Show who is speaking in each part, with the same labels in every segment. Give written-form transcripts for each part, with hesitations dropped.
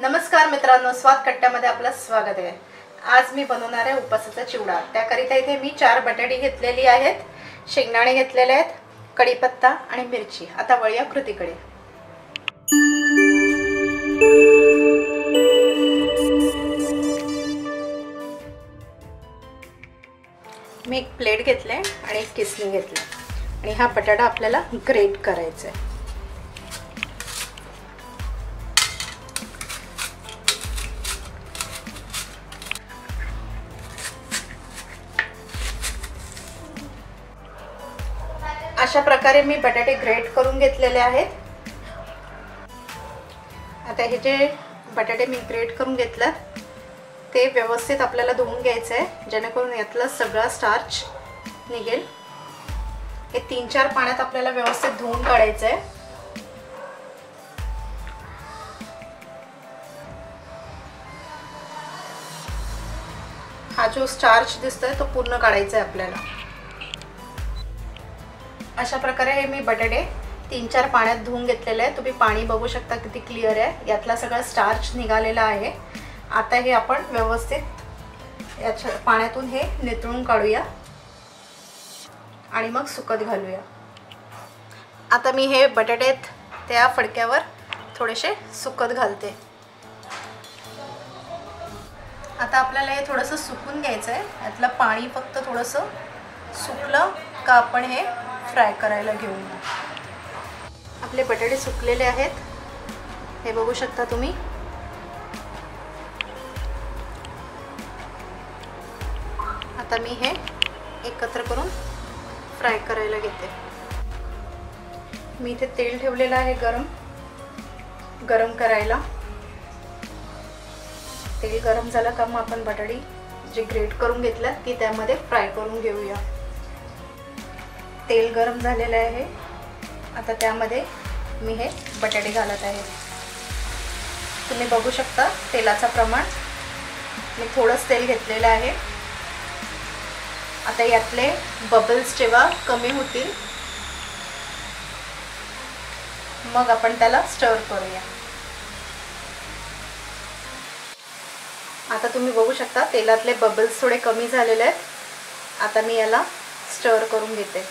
Speaker 1: नमस्कार मित्रांनो, स्वाद कट्ट्यामध्ये आपलं स्वागत आहे। आज मी बनवणार आहे उपासाचा चिवडा। त्याकरिता इथे मी 4 बटाटे घेतलेली आहेत, शेंगदाणे घेतलेले आहेत, कढीपत्ता आणि मिरची। आता वळूया कृतीकडे। मी एक प्लेट घेतले आणि एक किसणी घेतली आणि हा बटाटा आपल्याला ग्रेट करायचा आहे। अशा प्रकारे मी बटाटे ग्रेट करून घेतलेले आहेत। आता हे जे बटाटे मी ग्रेट करून घेतलं ते व्यवस्थित आपल्याला धुवून घ्यायचं आहे, जेणेकरून यातलं सगळं स्टार्च निघेल। हे 3-4 पाण्यात आपल्याला व्यवस्थित धुवून काढायचं आहे। हा जो स्टार्च दिसतोय तो पूर्ण काढायचा आहे आपल्याला। अशा प्रकारे हे मी बटाटे 3-4 पाण्यात धुवून घेतलेले आहे। तुम्ही पाणी बघू शकता किती क्लिअर आहे, यातला सगळा स्टार्च निघालेला आहे। आता हे आपण व्यवस्थित याच्या पाण्यातून हे निथळून काढूया आणि मग सुकत घालूया। आता मी हे बटाटे त्या फडक्यावर थोडेसे सुकत घालते। आता आपल्याला हे थोडंसं सुकून घ्यायचं आहे। यातलं पाणी फक्त थोडंसं सुकलं का आपण हे फ्राय करायला घेऊन। आपले बटाटे सुकलेले आहेत, हे बघू शकता तुम्ही। आता मी हे एकत्र करून फ्राय करायला घेते। मी इथे तेल ठेवलेलं आहे गरम करायला। तेल गरम झालं का मग आपण बटाटे जे ग्रेट करून घेतलं ती त्यामध्ये फ्राय करून घेऊया। तेल गरम झालेलं आहे, आता त्यामध्ये मी हे बटाटे घालत आहे। तुम्ही बघू शकता तेलाचं प्रमाण, मी थोडंच तेल घेतलेलं आहे। आता यातले बबल्स जेव्हा कमी होतील मग आपण त्याला स्टर करूया। आता तुम्ही बघू शकता तेलातले बबल्स थोडे कमी झालेले आहेत। आता मी याला स्टर करून घेते।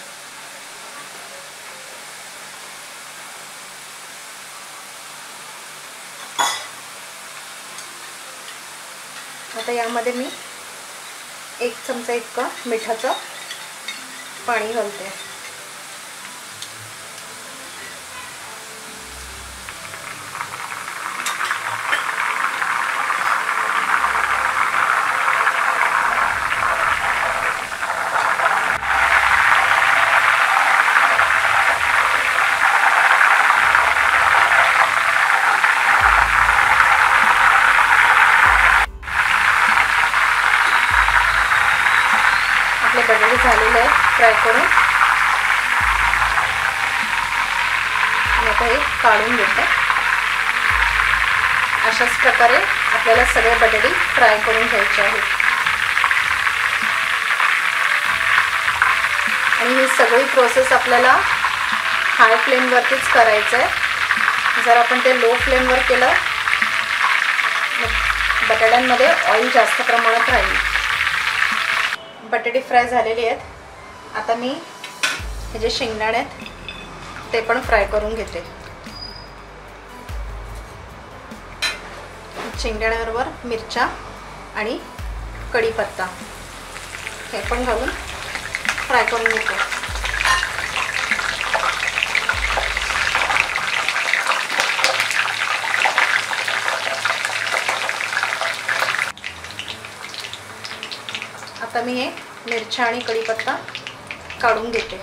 Speaker 1: आता यामध्ये मी 1 चमचा इतका मिठाचं पाणी घालते। आपले बटाटे झालेले आहेत फ्राय करून, आता हे काढून घेते। अशाच प्रकारे आपल्याला सगळे बटाटे फ्राय करून घ्यायचे आहेत आणि ही सगळी प्रोसेस आपल्याला हाय फ्लेमवरतीच करायचं आहे। जर आपण ते लो फ्लेमवर केलं बटाट्यांमध्ये ऑइल जास्त प्रमाणात राहील। बटाटे फ्राय झालेले आहेत। आता मी हे जे शेंगदाणे आहेत ते पण फ्राय करून घेते। शेंगदाण्याबरोबर मिरच्या आणि कढीपत्ता हे पण घालून फ्राय करून घेते। आता मी हे मिरच्या आणि कढीपत्ता काढून घेते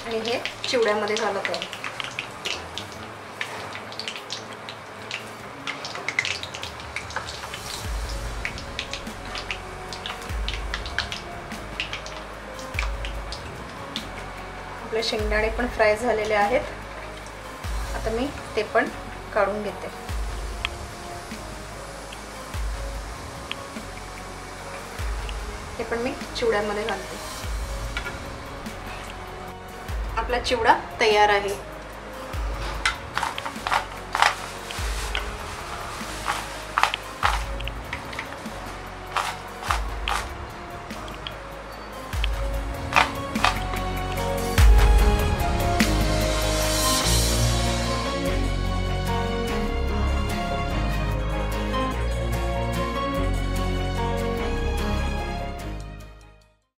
Speaker 1: आणि हे चिवड्यामध्ये घालत आहे। आपले शेंगदाणे पण फ्राय झालेले आहेत। आता मी ते पण काढून घेते। हे पण मी चिवड्यामध्ये घालते। आपला चिवडा तयार आहे।